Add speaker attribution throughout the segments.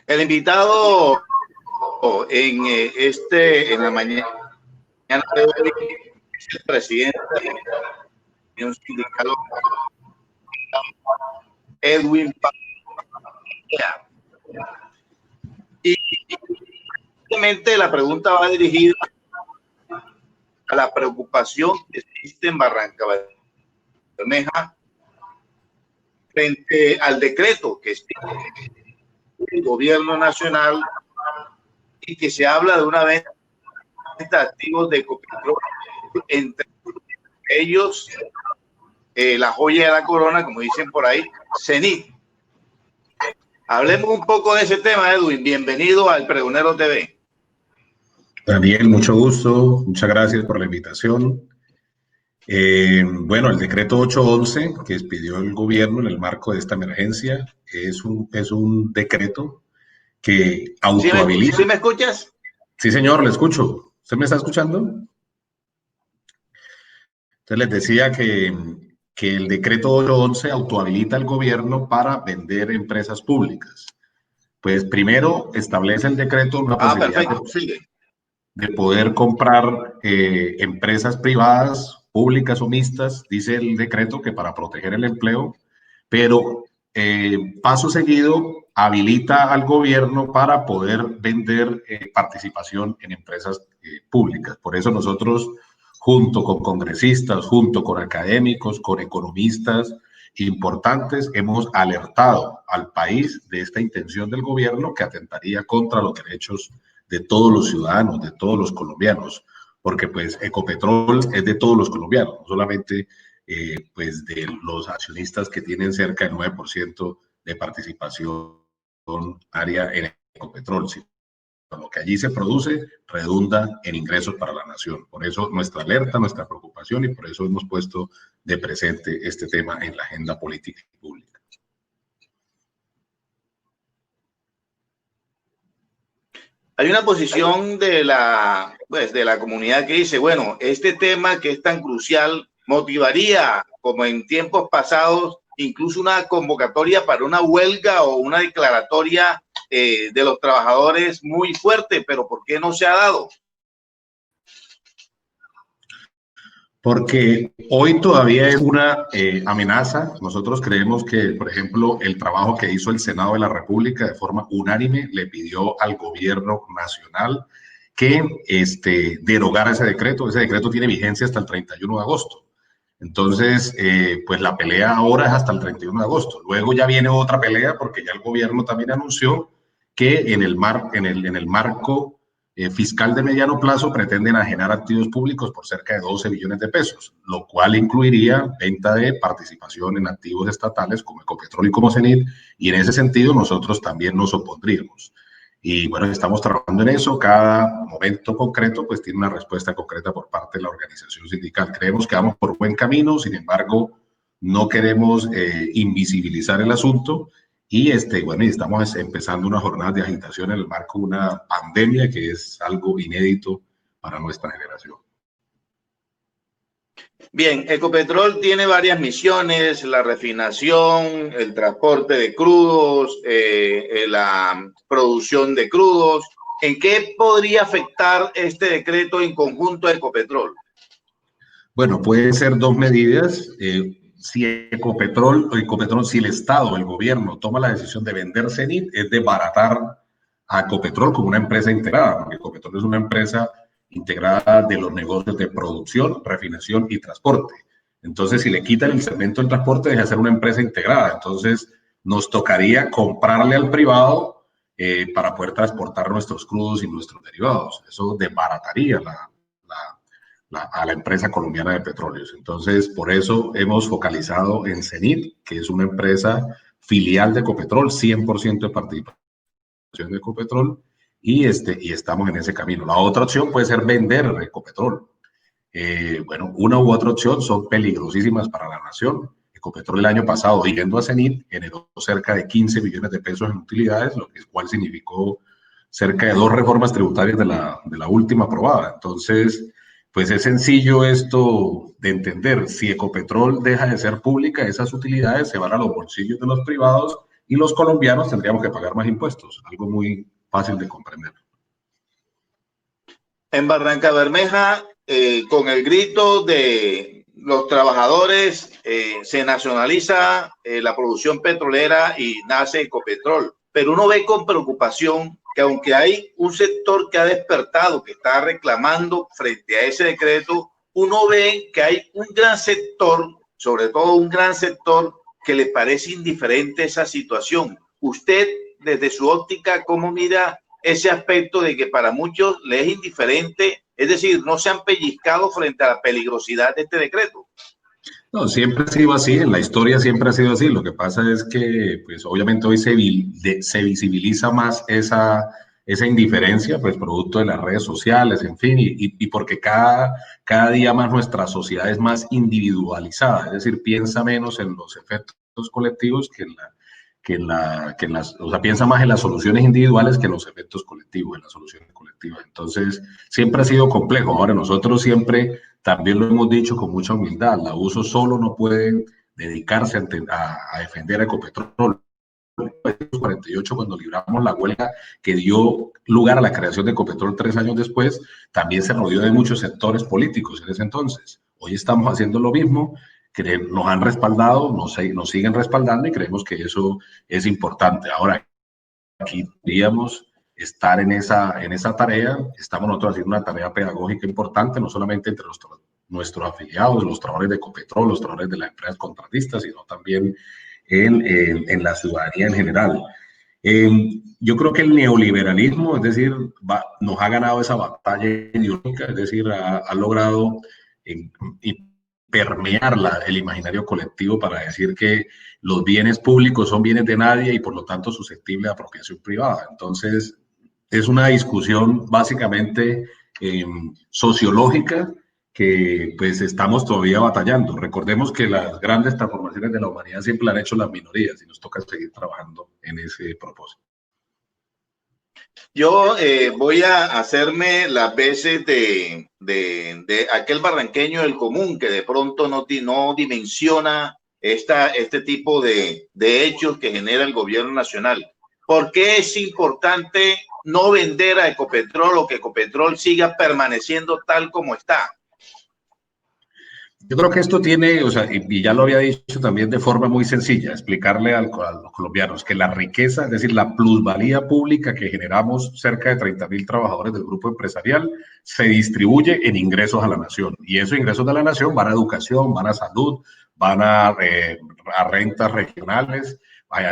Speaker 1: El invitado en la mañana de hoy es el presidente de la Unión Sindical, Edwin Paglia. Y obviamente la pregunta va dirigida a la preocupación que existe en Barranca Bermeja frente al decreto que existe el gobierno nacional y que se habla de una venta de activos de Ecopetrol, entre ellos la joya de la corona, como dicen por ahí, Cenit. Hablemos un poco de ese tema, Edwin. Bienvenido al Pregonero TV.
Speaker 2: Daniel, mucho gusto. Muchas gracias por la invitación. Bueno, el decreto 811 que expidió el gobierno en el marco de esta emergencia es un decreto que autohabilita.
Speaker 1: ¿Sí me escuchas?
Speaker 2: Sí, señor, le escucho. ¿Usted me está escuchando? Entonces les decía que el decreto 811 autohabilita al gobierno para vender empresas públicas. Pues primero establece el decreto una posibilidad de poder comprar empresas privadas, públicas o mixtas, dice el decreto que para proteger el empleo, pero paso seguido habilita al gobierno para poder vender participación en empresas públicas. Por eso nosotros, junto con congresistas, junto con académicos, con economistas importantes, hemos alertado al país de esta intención del gobierno que atentaría contra los derechos de todos los ciudadanos, de todos los colombianos, porque pues Ecopetrol es de todos los colombianos, no solamente pues de los accionistas que tienen cerca del 9% de participación área en Ecopetrol, sino lo que allí se produce redunda en ingresos para la nación. Por eso nuestra alerta, nuestra preocupación, y por eso hemos puesto de presente este tema en la agenda política y pública.
Speaker 1: Hay una posición de la comunidad que dice, bueno, este tema que es tan crucial motivaría, como en tiempos pasados, incluso una convocatoria para una huelga o una declaratoria de los trabajadores muy fuerte, pero ¿por qué no se ha dado?
Speaker 2: Porque hoy todavía es una amenaza. Nosotros creemos que, por ejemplo, el trabajo que hizo el Senado de la República de forma unánime le pidió al gobierno nacional que derogara ese decreto. Ese decreto tiene vigencia hasta el 31 de agosto. Entonces, pues la pelea ahora es hasta el 31 de agosto. Luego ya viene otra pelea porque ya el gobierno también anunció que en el marco fiscal de mediano plazo pretenden enajenar activos públicos por cerca de 12 billones de pesos, lo cual incluiría venta de participación en activos estatales como Ecopetrol y como Cenit, y en ese sentido nosotros también nos opondríamos. Y bueno, estamos trabajando en eso. Cada momento concreto pues tiene una respuesta concreta por parte de la organización sindical. Creemos que vamos por buen camino, sin embargo, no queremos invisibilizar el asunto. Y bueno, y estamos empezando una jornada de agitación en el marco de una pandemia que es algo inédito para nuestra generación.
Speaker 1: Bien, Ecopetrol tiene varias misiones: la refinación, el transporte de crudos, la producción de crudos. ¿En qué podría afectar este decreto en conjunto a Ecopetrol?
Speaker 2: Bueno, pueden ser dos medidas. Si Ecopetrol, si el Estado, el gobierno, toma la decisión de vender Cenit, es de baratar a Ecopetrol como una empresa integrada, porque Ecopetrol es una empresa integrada de los negocios de producción, refinación y transporte. Entonces, si le quitan el segmento del transporte, deja de ser una empresa integrada. Entonces, nos tocaría comprarle al privado para poder transportar nuestros crudos y nuestros derivados. Eso desbarataría a la empresa colombiana de petróleos. Entonces, por eso hemos focalizado en Cenit, que es una empresa filial de Ecopetrol, 100% de participación de Ecopetrol, y estamos en ese camino. La otra opción puede ser vender Ecopetrol. Bueno, una u otra opción son peligrosísimas para la nación. Ecopetrol el año pasado, yendo a Cenit, generó cerca de 15 billones de pesos en utilidades, lo cual significó cerca de 2 reformas tributarias de la última aprobada. Entonces, pues es sencillo esto de entender. Si Ecopetrol deja de ser pública, esas utilidades se van a los bolsillos de los privados y los colombianos tendríamos que pagar más impuestos. Algo muy fácil de comprender.
Speaker 1: En Barranca Bermeja, con el grito de los trabajadores, se nacionaliza la producción petrolera y nace Ecopetrol. Pero uno ve con preocupación que aunque hay un sector que ha despertado, que está reclamando frente a ese decreto, uno ve que hay un gran sector, sobre todo un gran sector, que le parece indiferente esa situación. Usted, desde su óptica, ¿cómo mira ese aspecto de que para muchos les es indiferente? Es decir, no se han pellizcado frente a la peligrosidad de este decreto.
Speaker 2: No, siempre ha sido así, en la historia siempre ha sido así. Lo que pasa es que, pues obviamente hoy se visibiliza más esa indiferencia, pues producto de las redes sociales, en fin, y porque cada día más nuestra sociedad es más individualizada, es decir, piensa menos en los efectos colectivos o sea, piensa más en las soluciones individuales que en los efectos colectivos, en las soluciones colectivas. Entonces, siempre ha sido complejo. Ahora, nosotros siempre también lo hemos dicho con mucha humildad, la USO solo no puede dedicarse a defender a Ecopetrol. En 1948, cuando libramos la huelga que dio lugar a la creación de Ecopetrol 3 años después, también se rodeó de muchos sectores políticos en ese entonces. Hoy estamos haciendo lo mismo, que nos han respaldado, nos siguen respaldando y creemos que eso es importante. Ahora, aquí deberíamos estar en esa tarea. Estamos nosotros haciendo una tarea pedagógica importante, no solamente entre nuestros afiliados, los trabajadores de Ecopetrol, los trabajadores de las empresas contratistas, sino también en la ciudadanía en general. Yo creo que el neoliberalismo, es decir, nos ha ganado esa batalla ideológica, es decir, ha logrado permear el imaginario colectivo para decir que los bienes públicos son bienes de nadie y por lo tanto susceptibles de apropiación privada. Entonces, es una discusión básicamente sociológica que pues estamos todavía batallando. Recordemos que las grandes transformaciones de la humanidad siempre las han hecho las minorías y nos toca seguir trabajando en ese propósito.
Speaker 1: Yo voy a hacerme las veces de aquel barranqueño del común que de pronto no dimensiona este tipo de hechos que genera el gobierno nacional. ¿Por qué es importante no vender a Ecopetrol o que Ecopetrol siga permaneciendo tal como está?
Speaker 2: Yo creo que esto tiene, o sea, y ya lo había dicho también de forma muy sencilla, explicarle a los colombianos que la riqueza, es decir, la plusvalía pública que generamos cerca de 30.000 trabajadores del grupo empresarial, se distribuye en ingresos a la nación. Y esos ingresos de la nación van a educación, van a salud, van a rentas regionales,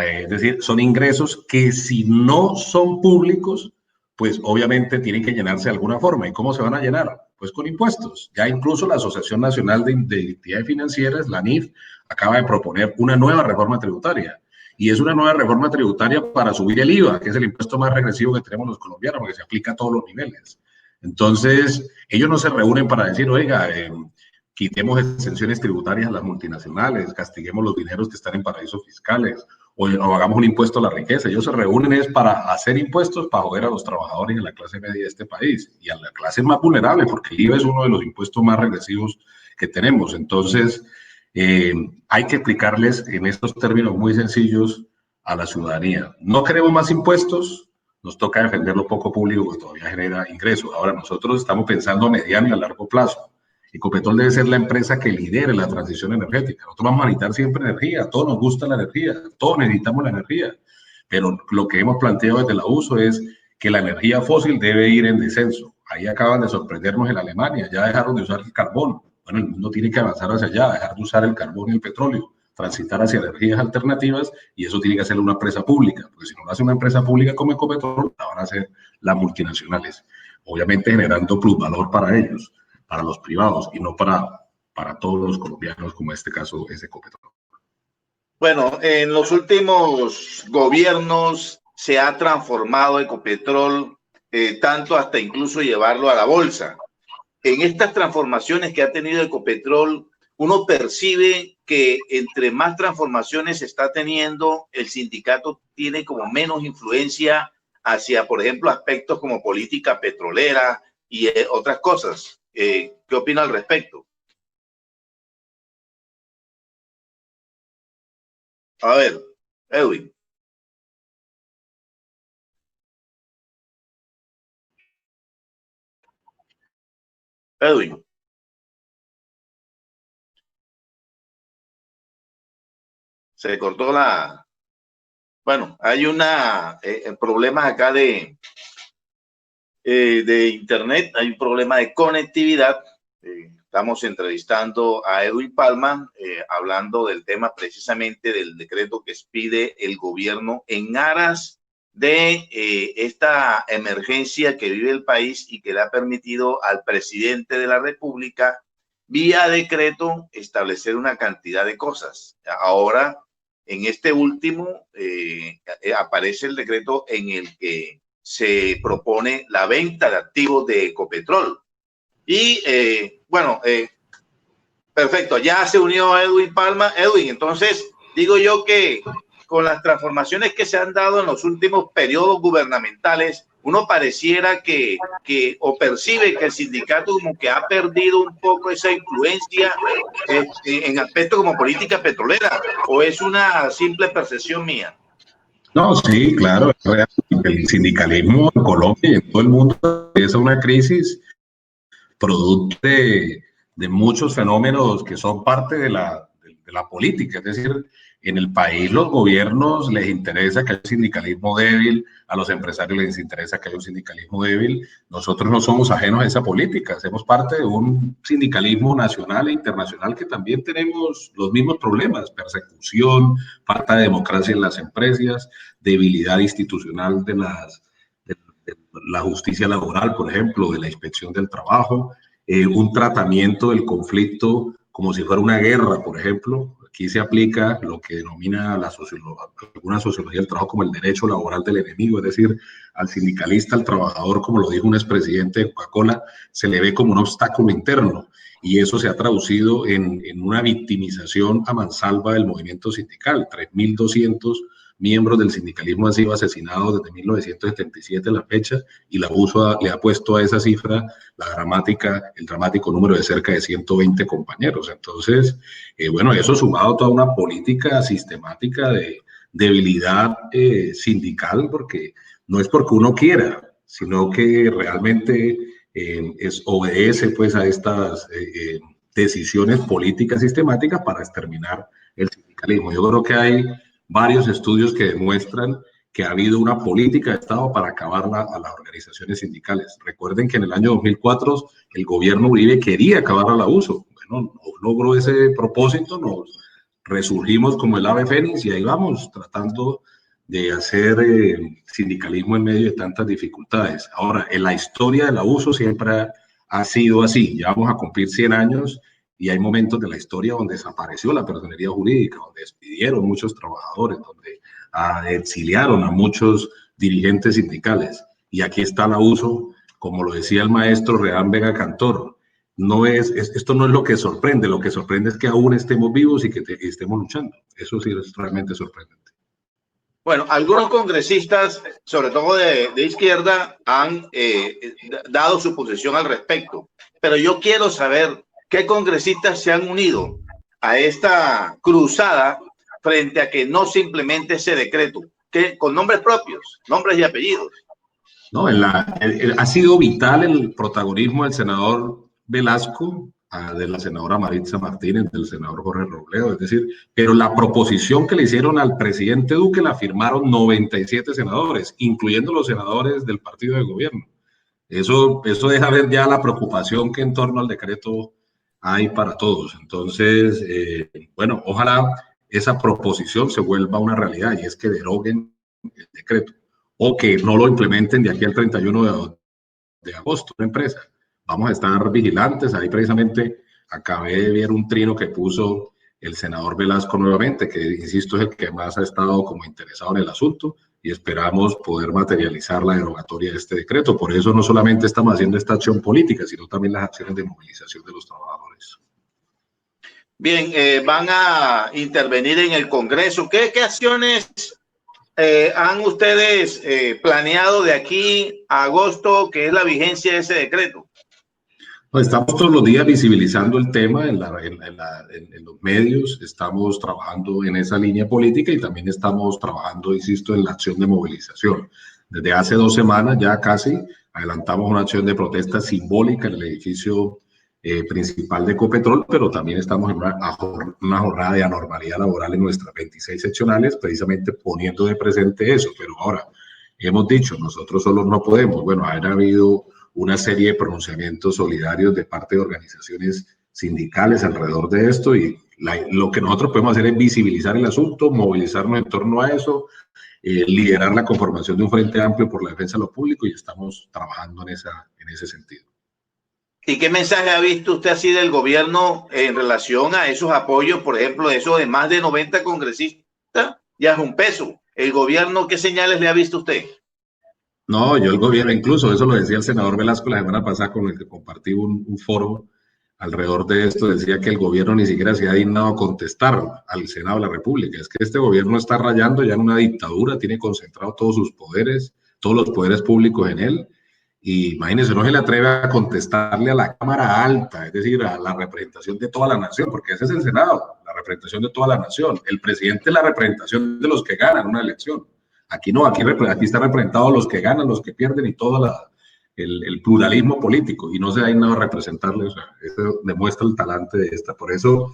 Speaker 2: es decir, son ingresos que si no son públicos, pues obviamente tienen que llenarse de alguna forma. ¿Y cómo se van a llenar? Pues con impuestos. Ya incluso la Asociación Nacional de Entidades Financieras, la ANIF, acaba de proponer una nueva reforma tributaria. Y es una nueva reforma tributaria para subir el IVA, que es el impuesto más regresivo que tenemos los colombianos, porque se aplica a todos los niveles. Entonces, ellos no se reúnen para decir, oiga, quitemos exenciones tributarias a las multinacionales, castiguemos los dineros que están en paraísos fiscales, o hagamos un impuesto a la riqueza. Ellos se reúnen es para hacer impuestos para joder a los trabajadores y a la clase media de este país y a la clase más vulnerable, porque el IVA es uno de los impuestos más regresivos que tenemos. Entonces, hay que explicarles en estos términos muy sencillos a la ciudadanía. No queremos más impuestos, nos toca defender lo poco público que todavía genera ingresos. Ahora, nosotros estamos pensando a mediano y a largo plazo. Ecopetrol debe ser la empresa que lidere la transición energética. Nosotros vamos a necesitar siempre energía, a todos nos gusta la energía, todos necesitamos la energía, pero lo que hemos planteado desde la USO es que la energía fósil debe ir en descenso. Ahí acaban de sorprendernos en Alemania, ya dejaron de usar el carbón. Bueno, el mundo tiene que avanzar hacia allá, dejar de usar el carbón y el petróleo, transitar hacia energías alternativas y eso tiene que hacerlo una empresa pública, porque si no lo hace una empresa pública como Ecopetrol, la van a hacer las multinacionales, obviamente generando plusvalor para ellos, para los privados y no para todos los colombianos, como en este caso es Ecopetrol.
Speaker 1: Bueno, en los últimos gobiernos se ha transformado Ecopetrol tanto hasta incluso llevarlo a la bolsa. En estas transformaciones que ha tenido Ecopetrol, uno percibe que entre más transformaciones se está teniendo, el sindicato tiene como menos influencia hacia, por ejemplo, aspectos como política petrolera y otras cosas. ¿Qué opina al respecto? A ver, Edwin. Edwin. Se cortó la... Bueno, hay una problemas acá de internet, hay un problema de conectividad. Estamos entrevistando a Edwin Palma, hablando del tema precisamente del decreto que expide el gobierno en aras de esta emergencia que vive el país y que le ha permitido al presidente de la República, vía decreto, establecer una cantidad de cosas. Ahora, en este último, aparece el decreto en el que se propone la venta de activos de Ecopetrol. Y bueno, perfecto, ya se unió Edwin Palma. Edwin, entonces digo yo que con las transformaciones que se han dado en los últimos periodos gubernamentales, uno pareciera que o percibe que el sindicato como que ha perdido un poco esa influencia en aspectos como política petrolera, o es una simple percepción mía.
Speaker 2: No, sí, claro, el sindicalismo en Colombia y en todo el mundo es una crisis producto de muchos fenómenos que son parte de la política. Es decir, en el país los gobiernos les interesa que haya un sindicalismo débil, a los empresarios les interesa que haya un sindicalismo débil. Nosotros no somos ajenos a esa política, hacemos parte de un sindicalismo nacional e internacional que también tenemos los mismos problemas: persecución, falta de democracia en las empresas, debilidad institucional de la justicia laboral, por ejemplo, de la inspección del trabajo, un tratamiento del conflicto como si fuera una guerra, por ejemplo. Aquí se aplica lo que denomina alguna sociología del trabajo como el derecho laboral del enemigo, es decir, al sindicalista, al trabajador, como lo dijo un expresidente de Coca-Cola, se le ve como un obstáculo interno, y eso se ha traducido en una victimización a mansalva del movimiento sindical. 3.200 miembros del sindicalismo han sido asesinados desde 1977 a la fecha, y la USO le ha puesto a esa cifra el dramático número de cerca de 120 compañeros. Entonces, bueno, eso sumado a toda una política sistemática de debilidad sindical, porque no es porque uno quiera, sino que realmente obedece pues a estas decisiones políticas sistemáticas para exterminar el sindicalismo. Yo creo que hay varios estudios que demuestran que ha habido una política de Estado para acabar a las organizaciones sindicales. Recuerden que en el año 2004 el gobierno Uribe quería acabar a la USO. Bueno, no logró ese propósito, nos resurgimos como el ave fénix y ahí vamos, tratando de hacer sindicalismo en medio de tantas dificultades. Ahora, en la historia de la USO siempre ha sido así. Ya vamos a cumplir 100 años y hay momentos de la historia donde desapareció la personería jurídica, donde despidieron muchos trabajadores, donde exiliaron a muchos dirigentes sindicales. Y aquí está la USO, como lo decía el maestro Reán Vega Cantor. Esto no es lo que sorprende es que aún estemos vivos y que estemos luchando. Eso sí es realmente sorprendente.
Speaker 1: Bueno, algunos congresistas, sobre todo de izquierda, han dado su posición al respecto, pero yo quiero saber qué congresistas se han unido a esta cruzada frente a que no simplemente ese decreto, que con nombres propios, nombres y apellidos.
Speaker 2: No, ha sido vital el protagonismo del senador Velasco, de la senadora Maritza Martínez, del senador Jorge Robledo, es decir, pero la proposición que le hicieron al presidente Duque la firmaron 97 senadores, incluyendo los senadores del partido de gobierno. Eso deja ver ya la preocupación que en torno al decreto hay para todos. Entonces, bueno, ojalá esa proposición se vuelva una realidad, y es que deroguen el decreto o que no lo implementen de aquí al 31 de agosto, una empresa. Vamos a estar vigilantes. Ahí precisamente acabé de ver un trino que puso el senador Velasco nuevamente, que insisto es el que más ha estado como interesado en el asunto, y esperamos poder materializar la derogatoria de este decreto. Por eso no solamente estamos haciendo esta acción política, sino también las acciones de movilización de los trabajadores.
Speaker 1: Bien, van a intervenir en el Congreso. ¿Qué acciones han ustedes planeado de aquí a agosto, que es la vigencia de ese decreto?
Speaker 2: Estamos todos los días visibilizando el tema en los medios, estamos trabajando en esa línea política y también estamos trabajando, insisto, en la acción de movilización. Desde hace 2 semanas ya casi adelantamos una acción de protesta simbólica en el edificio principal de Ecopetrol, pero también estamos en una jornada de anormalidad laboral en nuestras 26 seccionales, precisamente poniendo de presente eso. Pero ahora, hemos dicho, nosotros solos no podemos. Bueno, ha habido una serie de pronunciamientos solidarios de parte de organizaciones sindicales alrededor de esto y lo que nosotros podemos hacer es visibilizar el asunto, movilizarnos en torno a eso, liderar la conformación de un frente amplio por la defensa de lo público y estamos trabajando en ese sentido.
Speaker 1: ¿Y qué mensaje ha visto usted así del gobierno en relación a esos apoyos, por ejemplo, eso de más de 90 congresistas? Ya es un peso. ¿El gobierno qué señales le ha visto usted?
Speaker 2: No, yo el gobierno, incluso eso lo decía el senador Velasco la semana pasada con el que compartí un foro alrededor de esto, decía que el gobierno ni siquiera se ha dignado a contestar al Senado de la República. Es que este gobierno está rayando ya en una dictadura, tiene concentrado todos sus poderes, todos los poderes públicos en él. Y imagínense, no se le atreve a contestarle a la Cámara Alta, es decir, a la representación de toda la nación, porque ese es el Senado, la representación de toda la nación. El presidente es la representación de los que ganan una elección. Aquí no, aquí está representado los que ganan, los que pierden y todo el pluralismo político, y no se ha nada a representarle. O sea, eso demuestra el talante de esta. Por eso,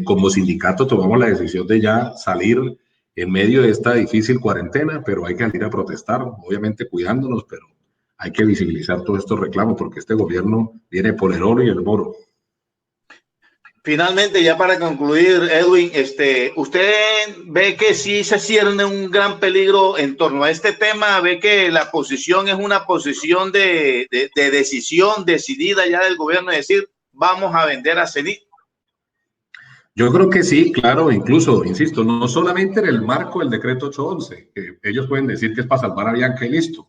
Speaker 2: como sindicato, tomamos la decisión de ya salir en medio de esta difícil cuarentena, pero hay que salir a protestar, obviamente cuidándonos, pero hay que visibilizar todos estos reclamos porque este gobierno viene por el oro y el moro.
Speaker 1: Finalmente, ya para concluir, Edwin, ¿usted ve que sí se cierne un gran peligro en torno a este tema? ¿Ve que la posición es una posición de decisión decidida ya del gobierno, es decir, vamos a vender a Cenit?
Speaker 2: Yo creo que sí, claro, incluso, insisto, no solamente en el marco del decreto 811, que ellos pueden decir que es para salvar a Bianca y listo,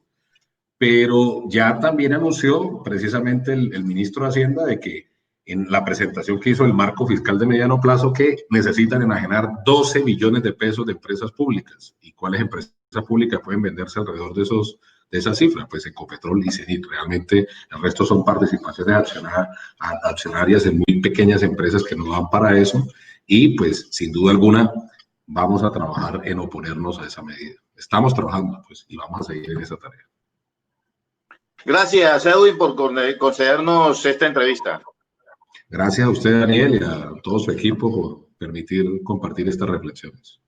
Speaker 2: pero ya también anunció precisamente el ministro de Hacienda de que en la presentación que hizo el marco fiscal de mediano plazo que necesitan enajenar 12 billones de pesos de empresas públicas. ¿Y cuáles empresas públicas pueden venderse alrededor de esa cifra? Pues Ecopetrol y Cenit. Realmente el resto son participaciones accionarias en muy pequeñas empresas que no dan para eso y pues sin duda alguna vamos a trabajar en oponernos a esa medida. Estamos trabajando pues y vamos a seguir en esa tarea.
Speaker 1: Gracias, Edwin, por concedernos esta entrevista.
Speaker 2: Gracias a usted, Daniel, y a todo su equipo por permitir compartir estas reflexiones.